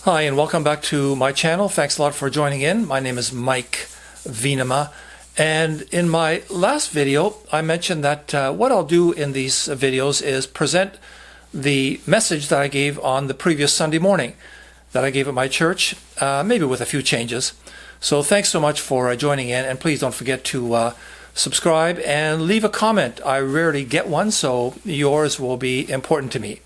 Hi, and welcome back to my channel. Thanks a lot for joining in. My name is Mike Venema, and in my last video I mentioned that what I'll do in these videos is present the message that I gave on the previous Sunday morning that I gave at my church, maybe with a few changes. So thanks so much for joining in, and please don't forget to subscribe and leave a comment. I rarely get one, so yours will be important to me.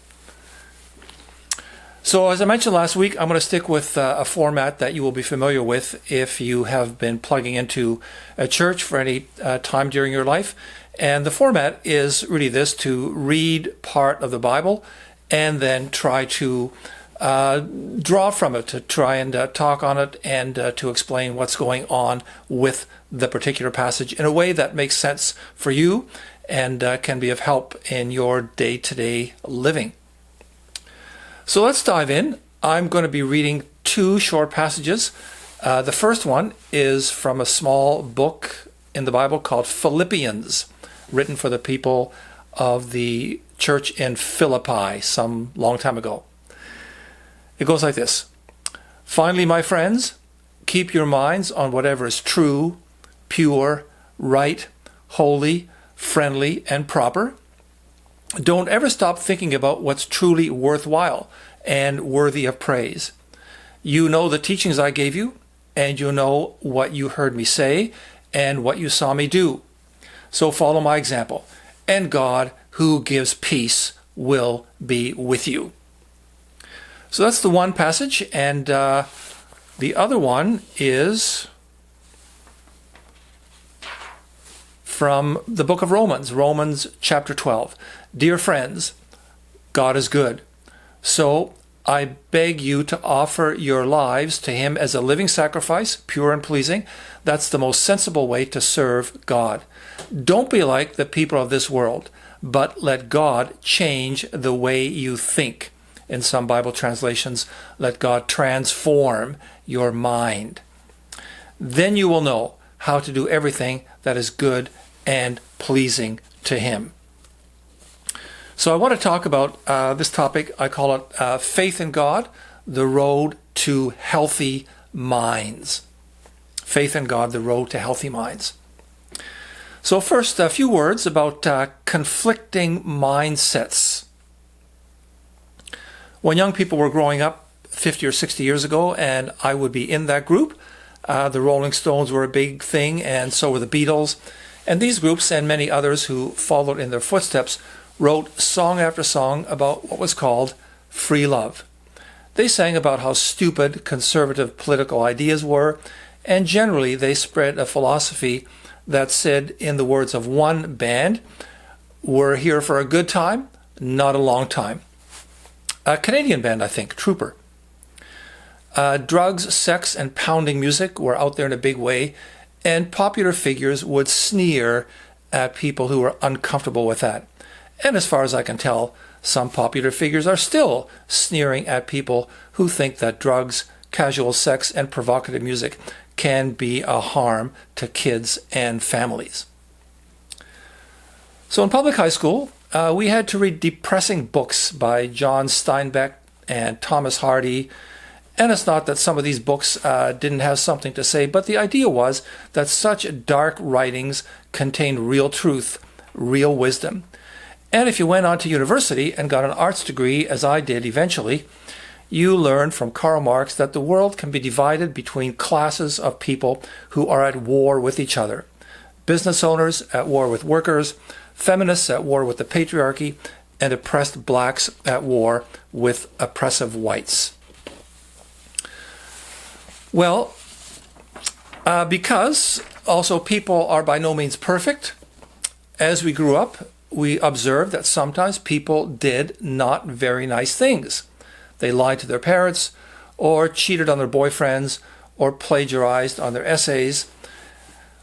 So as I mentioned last week, I'm going to stick with a format that you will be familiar with if you have been plugging into a church for any time during your life. And the format is really this: to read part of the Bible and then try to draw from it, to try and talk on it, and to explain what's going on with the particular passage in a way that makes sense for you and can be of help in your day-to-day living. So let's dive in. I'm going to be reading two short passages. The first one is from a small book in the Bible called Philippians, written for the people of the church in Philippi some long time ago. It goes like this: "Finally, my friends, keep your minds on whatever is true, pure, right, holy, friendly, and proper. Don't ever stop thinking about what's truly worthwhile and worthy of praise. You know the teachings I gave you, and you know what you heard me say and what you saw me do. So follow my example, and God, who gives peace, will be with you." So that's the one passage, and the other one is from the book of Romans chapter 12. "Dear friends, God is good. So I beg you to offer your lives to Him as a living sacrifice, pure and pleasing. That's the most sensible way to serve God. Don't be like the people of this world, but let God change the way you think." In some Bible translations, let God transform your mind. "Then you will know how to do everything that is good and pleasing to Him." So I want to talk about this topic. I call it Faith in God, the Road to Healthy Minds. Faith in God, the Road to Healthy Minds. So first, a few words about conflicting mindsets. When young people were growing up 50 or 60 years ago, and I would be in that group, the Rolling Stones were a big thing, and so were the Beatles. And these groups, and many others who followed in their footsteps, wrote song after song about what was called free love. They sang about how stupid conservative political ideas were, and generally they spread a philosophy that said, in the words of one band, "We're here for a good time, not a long time." A Canadian band, I think, Trooper. Drugs, sex, and pounding music were out there in a big way, and popular figures would sneer at people who were uncomfortable with that. And as far as I can tell, some popular figures are still sneering at people who think that drugs, casual sex, and provocative music can be a harm to kids and families. So in public high school, we had to read depressing books by John Steinbeck and Thomas Hardy. And it's not that some of these books didn't have something to say, but the idea was that such dark writings contained real truth, real wisdom. And if you went on to university and got an arts degree, as I did eventually, you learned from Karl Marx that the world can be divided between classes of people who are at war with each other. Business owners at war with workers, feminists at war with the patriarchy, and oppressed blacks at war with oppressive whites. Well, because also people are by no means perfect, as we grew up, we observed that sometimes people did not very nice things. They lied to their parents, or cheated on their boyfriends, or plagiarized on their essays.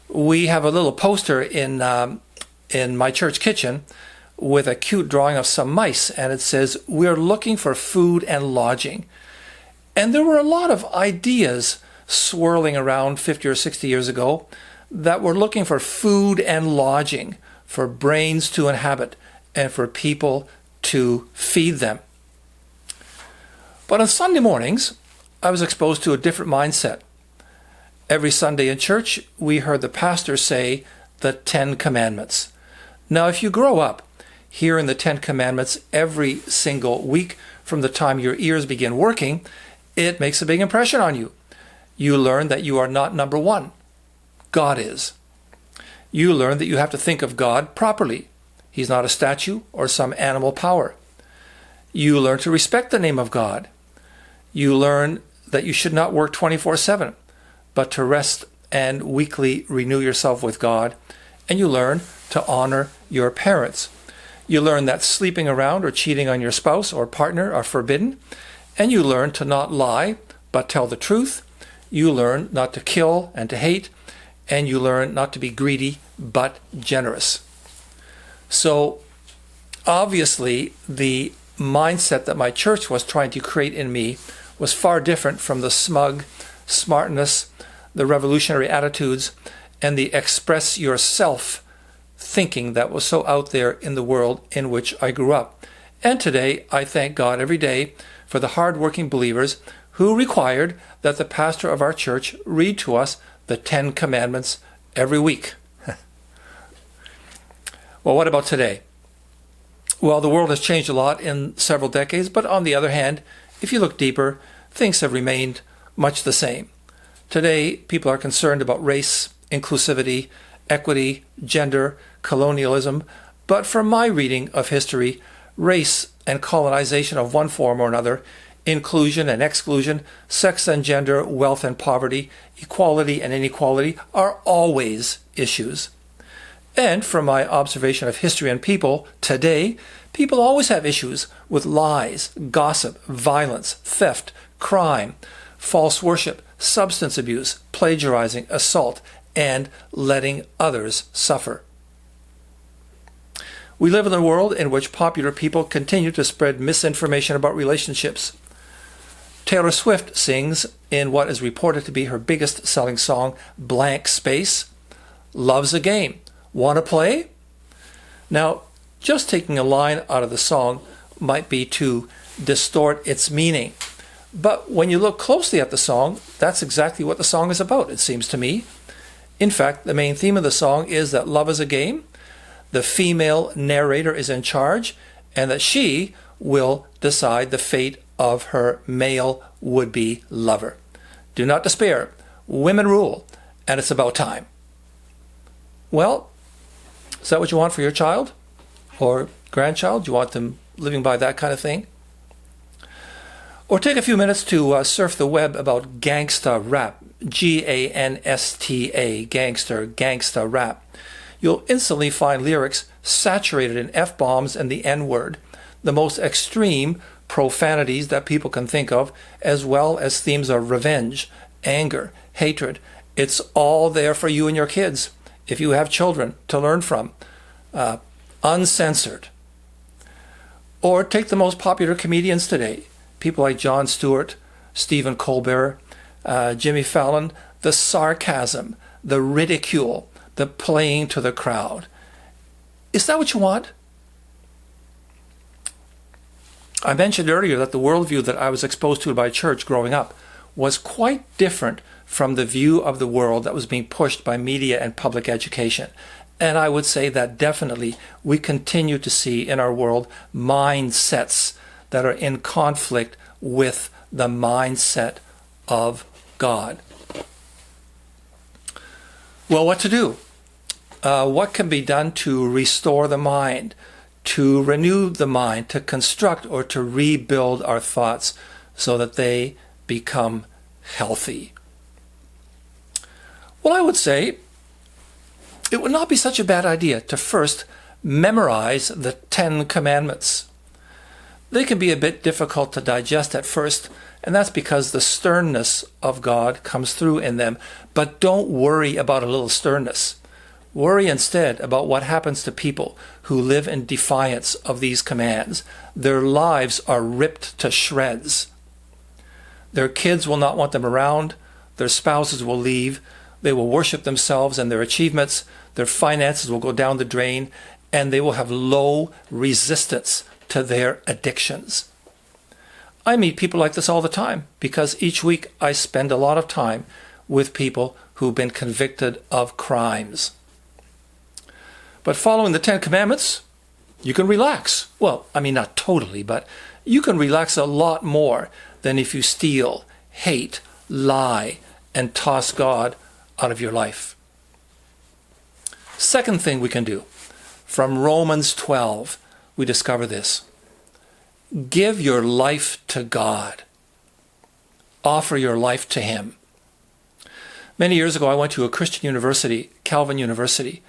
We have a little poster in my church kitchen with a cute drawing of some mice, and it says, "We're looking for food and lodging." And there were a lot of ideas swirling around 50 or 60 years ago that were looking for food and lodging, for brains to inhabit, and for people to feed them. But on Sunday mornings, I was exposed to a different mindset. Every Sunday in church, we heard the pastor say the 10 Commandments. Now, if you grow up hearing the 10 Commandments every single week from the time your ears begin working, it makes a big impression on you. You learn that you are not number one. God is. You learn that you have to think of God properly. He's not a statue or some animal power. You learn to respect the name of God. You learn that you should not work 24/7, but to rest and weekly renew yourself with God. And you learn to honor your parents. You learn that sleeping around or cheating on your spouse or partner are forbidden. And you learn to not lie, but tell the truth. You learn not to kill and to hate. And you learn not to be greedy, but generous. So, obviously, the mindset that my church was trying to create in me was far different from the smug smartness, the revolutionary attitudes, and the express yourself thinking that was so out there in the world in which I grew up. And today, I thank God every day for the hard-working believers who required that the pastor of our church read to us the 10 Commandments every week. Well, what about today? Well, the world has changed a lot in several decades, but on the other hand, if you look deeper, things have remained much the same. Today, people are concerned about race, inclusivity, equity, gender, colonialism, but from my reading of history, race and colonization of one form or another, inclusion and exclusion, sex and gender, wealth and poverty, equality and inequality are always issues. And from my observation of history and people, today, people always have issues with lies, gossip, violence, theft, crime, false worship, substance abuse, plagiarizing, assault, and letting others suffer. We live in a world in which popular people continue to spread misinformation about relationships. Taylor Swift sings in what is reported to be her biggest selling song, Blank Space, "Love's a game. Want to play?" Now, just taking a line out of the song might be to distort its meaning. But when you look closely at the song, that's exactly what the song is about, it seems to me. In fact, the main theme of the song is that love is a game, the female narrator is in charge, and that she will decide the fate of her male would-be lover. Do not despair. Women rule, and it's about time. Well, is that what you want for your child or grandchild? Do you want them living by that kind of thing? Or take a few minutes to surf the web about gangsta rap, G-A-N-S-T-A, gangsta rap. You'll instantly find lyrics saturated in F-bombs and the N-word, the most extreme profanities that people can think of, as well as themes of revenge, anger, hatred. It's all there for you and your kids, if you have children, to learn from, uncensored. Or take the most popular comedians today, people like Jon Stewart, Stephen Colbert, Jimmy Fallon, the sarcasm, the ridicule, the playing to the crowd. Is that what you want? I mentioned earlier that the worldview that I was exposed to by church growing up was quite different from the view of the world that was being pushed by media and public education. And I would say that definitely we continue to see in our world mindsets that are in conflict with the mindset of God. Well, what to do? What can be done to restore the mind, to renew the mind, to construct or to rebuild our thoughts so that they become healthy? Well, I would say it would not be such a bad idea to first memorize the 10 Commandments. They can be a bit difficult to digest at first, and that's because the sternness of God comes through in them. But don't worry about a little sternness. Worry instead about what happens to people who live in defiance of these commands. Their lives are ripped to shreds. Their kids will not want them around. Their spouses will leave. They will worship themselves and their achievements. Their finances will go down the drain, and they will have low resistance to their addictions. I meet people like this all the time because each week I spend a lot of time with people who've been convicted of crimes. But following the Ten Commandments, you can relax. Well, I mean, not totally, but you can relax a lot more than if you steal, hate, lie, and toss God out of your life. Second thing we can do, from Romans 12, we discover this. Give your life to God. Offer your life to Him. Many years ago, I went to a Christian university, Calvin University,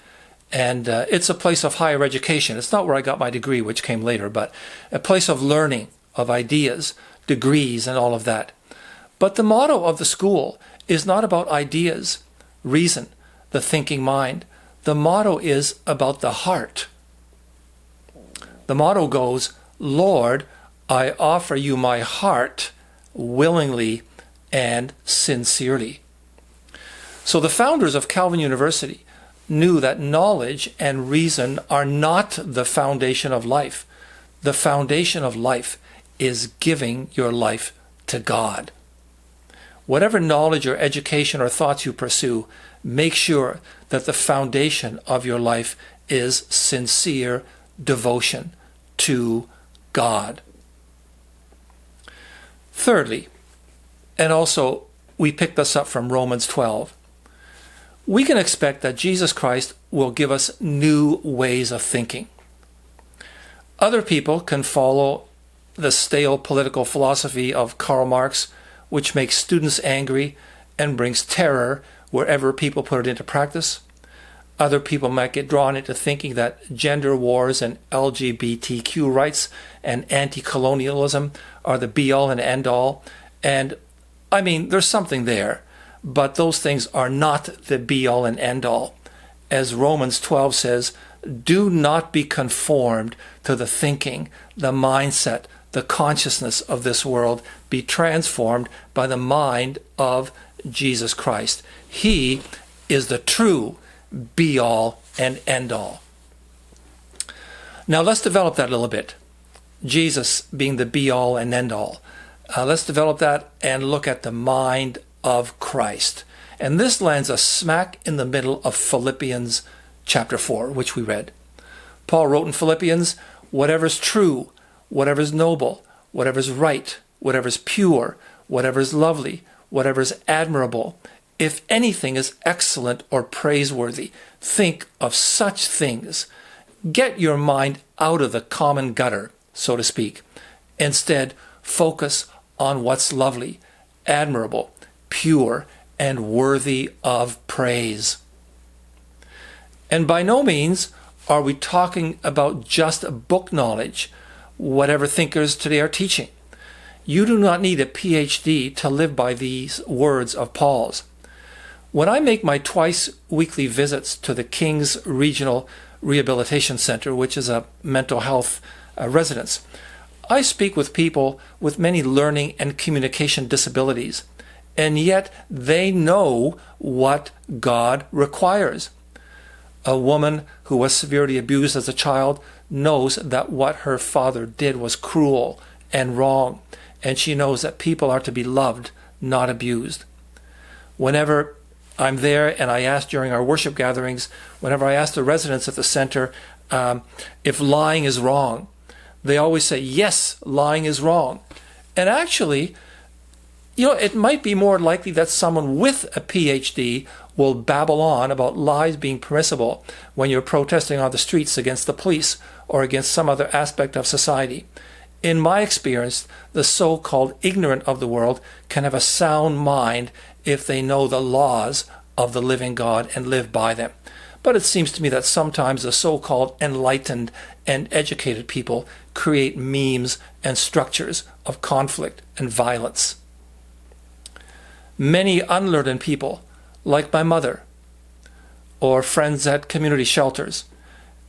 and it's a place of higher education. It's not where I got my degree, which came later, but a place of learning, of ideas, degrees, and all of that. But the motto of the school is not about ideas, reason, the thinking mind. The motto is about the heart. The motto goes, Lord, I offer you my heart willingly and sincerely. So the founders of Calvin University knew that knowledge and reason are not the foundation of life. The foundation of life is giving your life to God. Whatever knowledge or education or thoughts you pursue, make sure that the foundation of your life is sincere devotion to God. Thirdly, and also we pick this up from Romans 12, we can expect that Jesus Christ will give us new ways of thinking. Other people can follow the stale political philosophy of Karl Marx, which makes students angry and brings terror wherever people put it into practice. Other people might get drawn into thinking that gender wars and LGBTQ rights and anti-colonialism are the be-all and end-all. And, I mean, there's something there, but those things are not the be-all and end-all. As Romans 12 says, do not be conformed to the thinking, the mindset, the consciousness of this world. Be transformed by the mind of Jesus Christ. He is the true be-all and end-all. Now let's develop that a little bit. Jesus being the be-all and end-all. Let's develop that and look at the mind of Christ. And this lands us smack in the middle of Philippians chapter 4, which we read. Paul wrote in Philippians, whatever's true, whatever's noble, whatever's right, whatever's pure, whatever's lovely, whatever's admirable, if anything is excellent or praiseworthy, think of such things. Get your mind out of the common gutter, so to speak. Instead, focus on what's lovely, admirable, pure, and worthy of praise. And by no means are we talking about just book knowledge, whatever thinkers today are teaching. You do not need a PhD to live by these words of Paul's. When I make my twice-weekly visits to the King's Regional Rehabilitation Center, which is a mental health residence, I speak with people with many learning and communication disabilities, and yet they know what God requires. A woman who was severely abused as a child knows that what her father did was cruel and wrong, and she knows that people are to be loved, not abused. Whenever I'm there, and I ask during our worship gatherings, whenever I ask the residents at the center if lying is wrong, they always say, yes, lying is wrong. And actually, it might be more likely that someone with a PhD will babble on about lies being permissible when you're protesting on the streets against the police or against some other aspect of society. In my experience, the so-called ignorant of the world can have a sound mind if they know the laws of the living God and live by them. But it seems to me that sometimes the so-called enlightened and educated people create memes and structures of conflict and violence. Many unlearned people, like my mother, or friends at community shelters,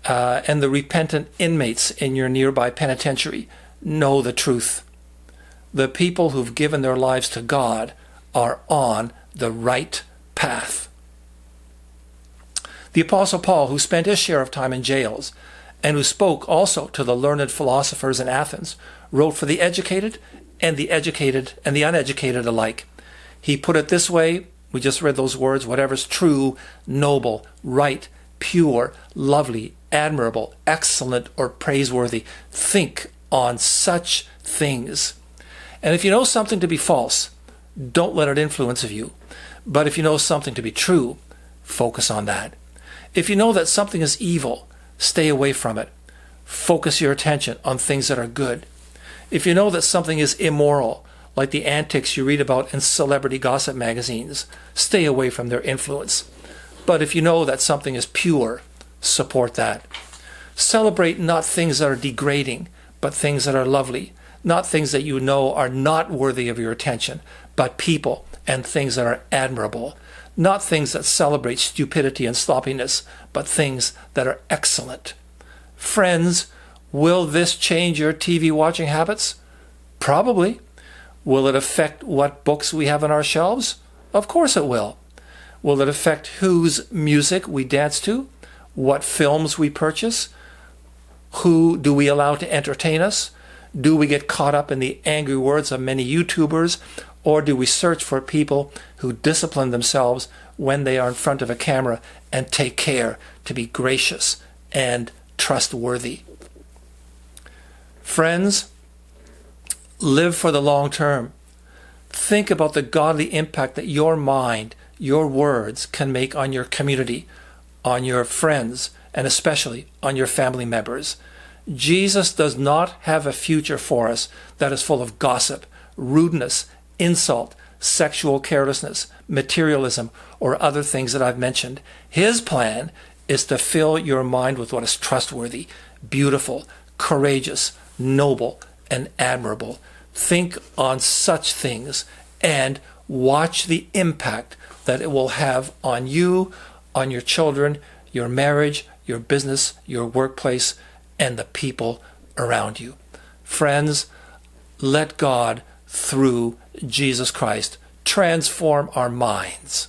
and the repentant inmates in your nearby penitentiary, know the truth. The people who've given their lives to God are on the right path. The Apostle Paul, who spent his share of time in jails, and who spoke also to the learned philosophers in Athens, wrote for the educated and the educated and the uneducated alike. He put it this way, we just read those words, whatever's true, noble, right, pure, lovely, admirable, excellent, or praiseworthy. Think on such things. And if you know something to be false, don't let it influence you. But if you know something to be true, focus on that. If you know that something is evil, stay away from it. Focus your attention on things that are good. If you know that something is immoral, like the antics you read about in celebrity gossip magazines, stay away from their influence. But if you know that something is pure, support that. Celebrate not things that are degrading, but things that are lovely. Not things that you know are not worthy of your attention, but people and things that are admirable. Not things that celebrate stupidity and sloppiness, but things that are excellent. Friends, will this change your TV watching habits? Probably. Will it affect what books we have on our shelves? Of course it will. Will it affect whose music we dance to? What films we purchase? Who do we allow to entertain us? Do we get caught up in the angry words of many YouTubers? Or do we search for people who discipline themselves when they are in front of a camera and take care to be gracious and trustworthy? Friends, live for the long term. Think about the godly impact that your mind, your words can make on your community, on your friends, and especially on your family members. Jesus does not have a future for us that is full of gossip, rudeness, insult, sexual carelessness, materialism, or other things that I've mentioned. His plan is to fill your mind with what is trustworthy, beautiful, courageous, noble, and admirable. Think on such things and watch the impact that it will have on you, on your children, your marriage, your business, your workplace, and the people around you. Friends, let God, through Jesus Christ, transform our minds